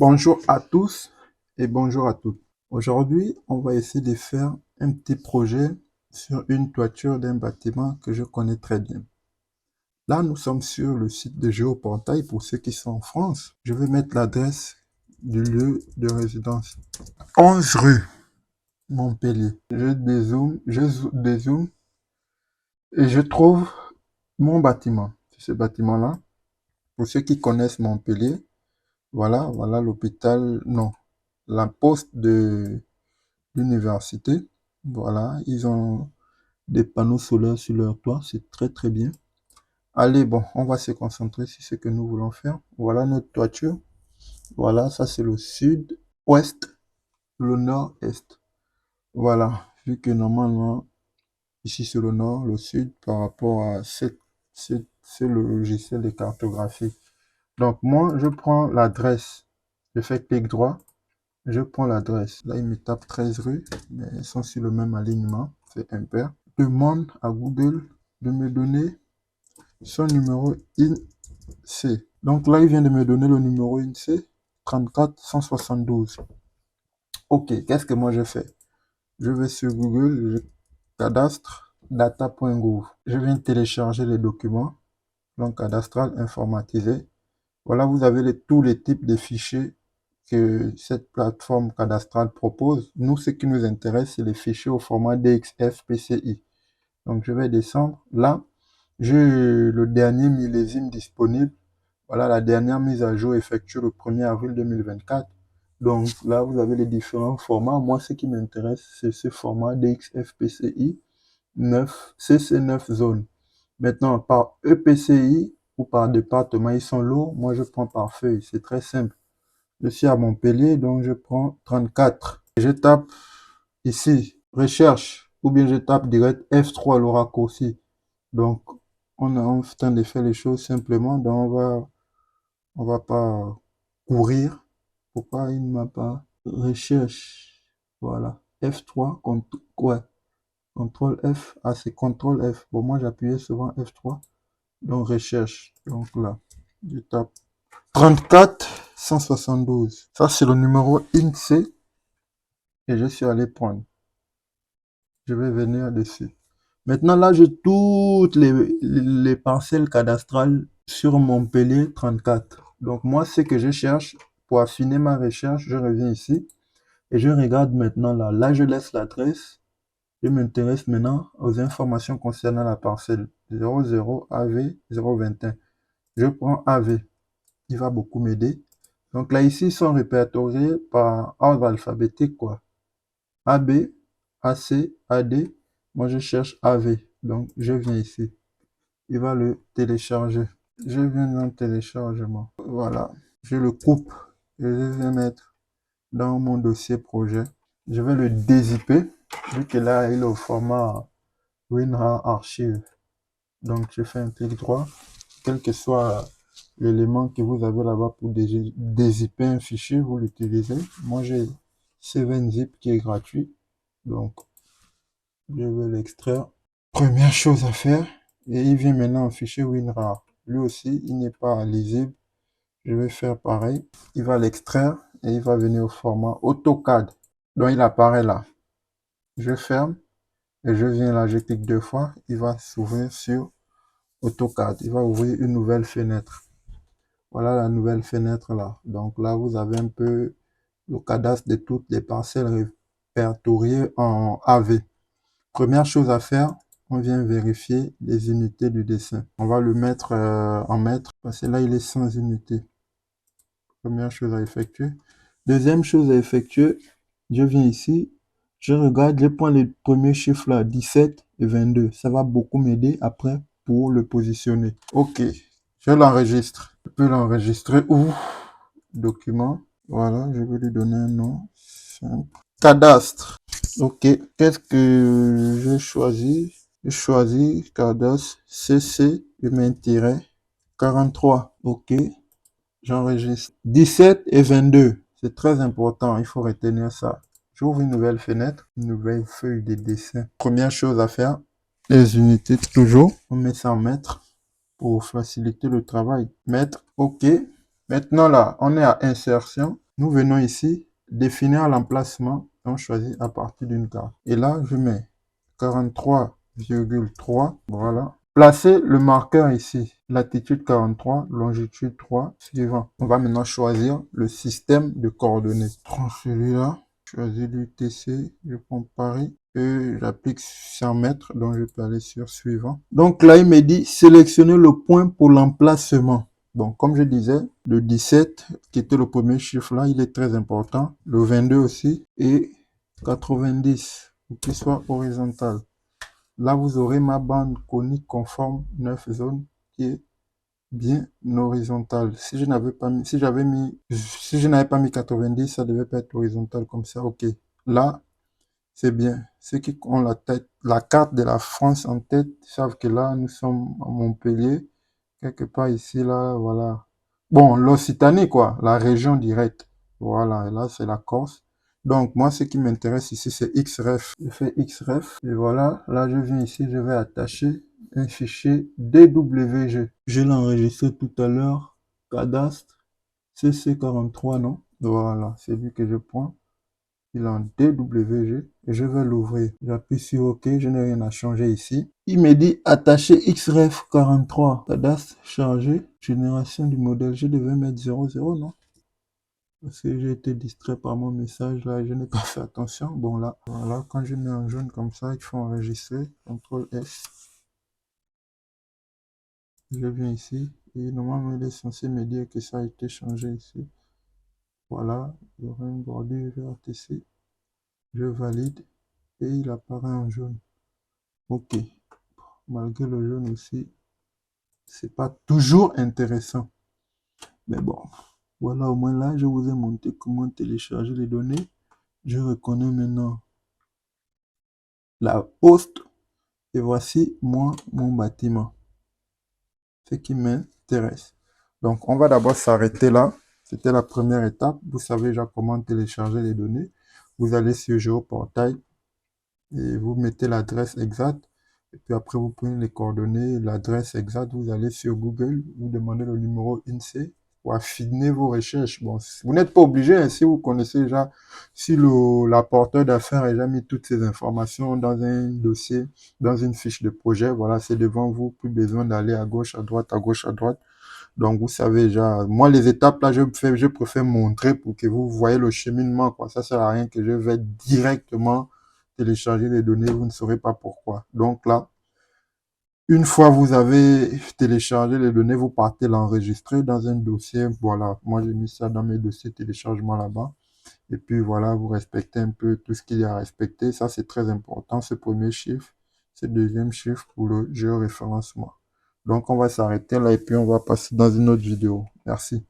Bonjour à tous et bonjour à toutes. Aujourd'hui, on va essayer de faire un petit projet sur une toiture d'un bâtiment que je connais très bien. Là, nous sommes sur le site de Géoportail pour ceux qui sont en France. Je vais mettre l'adresse du lieu de résidence. 11 rue Montpellier. Je dézoome et je trouve mon bâtiment. C'est ce bâtiment-là. Pour ceux qui connaissent Montpellier, voilà l'hôpital, non, la poste de l'université. Voilà, ils ont des panneaux solaires sur leur toit, c'est très très bien. Allez, bon, on va se concentrer sur ce que nous voulons faire. Voilà notre toiture. Voilà, ça c'est le sud-ouest, le nord-est. Voilà, vu que normalement, ici c'est le nord, le sud, par rapport à c'est le logiciel de cartographie. Donc moi, je prends l'adresse, je fais clic droit, je prends l'adresse. Là, il me tape 13 rues, mais elles sont sur le même alignement, c'est impair. Demande à Google de me donner son numéro INSEE. Donc là, il vient de me donner le numéro INSEE 34172. Ok, qu'est-ce que moi je fais? Je vais sur Google, je cadastre data.gouv. Je viens télécharger les documents, donc cadastral informatisé. Voilà, vous avez tous les types de fichiers que cette plateforme cadastrale propose. Nous, ce qui nous intéresse, c'est les fichiers au format DXF PCI. Donc, je vais descendre. Là, j'ai le dernier millésime disponible. Voilà, la dernière mise à jour effectuée le 1er avril 2024. Donc, là, vous avez les différents formats. Moi, ce qui m'intéresse, c'est ce format DXF PCI 9, CC9 zone. Maintenant, par EPCI ou par département, ils sont lourds. Moi, je prends par feuille. C'est très simple. Je suis à Montpellier, donc je prends 34. Je tape ici, recherche, ou bien je tape direct F3, le raccourci. Donc, on est en train de faire les choses simplement, donc on va pas courir. Pourquoi il ne m'a pas recherche? Voilà, F3, ouais, contrôle F, ah c'est contrôle F. Bon, moi j'appuyais souvent F3, donc recherche. Donc là, je tape 34 172. Ça, c'est le numéro INSEE et je suis allé prendre. Je vais venir dessus. Maintenant, là, j'ai toutes les parcelles cadastrales sur Montpellier 34. Donc, moi, ce que je cherche, pour affiner ma recherche, je reviens ici et je regarde maintenant là. Là, je laisse l'adresse. Je m'intéresse maintenant aux informations concernant la parcelle 00 AV 021. Je prends AV. Il va beaucoup m'aider. Donc là, ici, ils sont répertoriés par ordre alphabétique, quoi. AB, AC, AD. Moi, je cherche AV. Donc, je viens ici. Il va le télécharger. Je viens dans le téléchargement. Voilà. Je le coupe et je vais mettre dans mon dossier projet. Je vais le dézipper, vu que là, il est au format WinRAR Archive. Donc, je fais un clic droit, quel que soit l'élément que vous avez là-bas pour dézipper un fichier, vous l'utilisez. Moi, j'ai 7zip qui est gratuit. Donc, je vais l'extraire. Première chose à faire, et il vient maintenant en fichier WinRAR. Lui aussi, il n'est pas lisible. Je vais faire pareil. Il va l'extraire et il va venir au format AutoCAD. Donc, il apparaît là. Je ferme et je viens là, je clique deux fois. Il va s'ouvrir sur AutoCAD. Il va ouvrir une nouvelle fenêtre. Voilà la nouvelle fenêtre là. Donc là, vous avez un peu le cadastre de toutes les parcelles répertoriées en AV. Première chose à faire, on vient vérifier les unités du dessin. On va le mettre en mètres parce que là, il est sans unité. Première chose à effectuer. Deuxième chose à effectuer, je viens ici, je regarde, je prends les premiers chiffres là, 17 et 22. Ça va beaucoup m'aider après pour le positionner. Ok, je l'enregistre. Je peux l'enregistrer où? Document. Voilà, je vais lui donner un nom simple. Cadastre. Ok, qu'est-ce que je choisis? Je choisis cadastre CC, humain 43. Ok, j'enregistre. 17 et 22. C'est très important, il faut retenir ça. J'ouvre une nouvelle fenêtre, une nouvelle feuille de dessin. Première chose à faire, les unités toujours. On met ça en mètres pour faciliter le travail. Mètre, ok. Maintenant là, on est à insertion, Nous venons ici, définir l'emplacement. On choisit à partir d'une carte. Et là, je mets 43,3. Voilà. Placez le marqueur ici. Latitude 43, longitude 3. Suivant. On va maintenant choisir le système de coordonnées. Je prends celui-là. Je choisis l'UTC. Je prends Paris. Et j'applique 100 mètres. Donc, je peux aller sur suivant. Donc là, il me dit sélectionnez le point pour l'emplacement. Bon, comme je disais, le 17, qui était le premier chiffre là, il est très important. Le 22 aussi. Et 90, pour qu'il soit horizontal. Là, vous aurez ma bande conique conforme 9 zones qui est bien horizontale. Si je n'avais pas mis, si je n'avais pas mis 90, ça devait pas être horizontal comme ça. OK. Là, c'est bien. Ceux qui ont la carte de la France en tête savent que là, nous sommes à Montpellier. Quelque part ici, là, voilà. Bon, l'Occitanie, quoi, la région directe. Voilà, et là, c'est la Corse. Donc, moi, ce qui m'intéresse ici, c'est XREF. Je fais XREF, et voilà, là, je viens ici, je vais attacher un fichier DWG. Je l'ai enregistré tout à l'heure, cadastre, CC43, non? Voilà, c'est lui que je prends. Il est en DWG et je vais l'ouvrir. J'appuie sur OK, je n'ai rien à changer ici. Il me dit attacher XREF 43. Cadastre chargé. Génération du modèle. Je devais mettre 00, non? Parce que j'ai été distrait par mon message là et je n'ai pas fait attention. Bon là, voilà, quand je mets en jaune comme ça, il faut enregistrer. CTRL S. Je viens ici et normalement il est censé me dire que ça a été changé ici. Voilà, il y aura une bordure VRTC. Je valide et il apparaît en jaune. OK. Malgré le jaune aussi, c'est pas toujours intéressant. Mais bon, voilà, au moins là, je vous ai montré comment télécharger les données. Je reconnais maintenant la poste et voici moi, mon bâtiment. Ce qui m'intéresse. Donc, on va d'abord s'arrêter là. C'était la première étape. Vous savez déjà comment télécharger les données. Vous allez sur Géoportail et vous mettez l'adresse exacte. Et puis après, vous prenez les coordonnées, l'adresse exacte, vous allez sur Google, vous demandez le numéro INSEE pour affiner vos recherches. Bon, vous n'êtes pas obligé, hein, si vous connaissez déjà, si l'apporteur d'affaires a déjà mis toutes ces informations dans un dossier, dans une fiche de projet, voilà, c'est devant vous, plus besoin d'aller à gauche, à droite, à gauche, à droite. Donc, vous savez déjà, moi, les étapes, là, je préfère montrer pour que vous voyez le cheminement, quoi. Ça sert à rien que je vais directement télécharger les données, vous ne saurez pas pourquoi. Donc là, une fois vous avez téléchargé les données, vous partez l'enregistrer dans un dossier. Voilà, moi j'ai mis ça dans mes dossiers téléchargement là-bas. Et puis voilà, vous respectez un peu tout ce qu'il y a à respecter. Ça, c'est très important, ce premier chiffre. Ce deuxième chiffre pour le géoréférencement. Donc, on va s'arrêter là et puis on va passer dans une autre vidéo. Merci.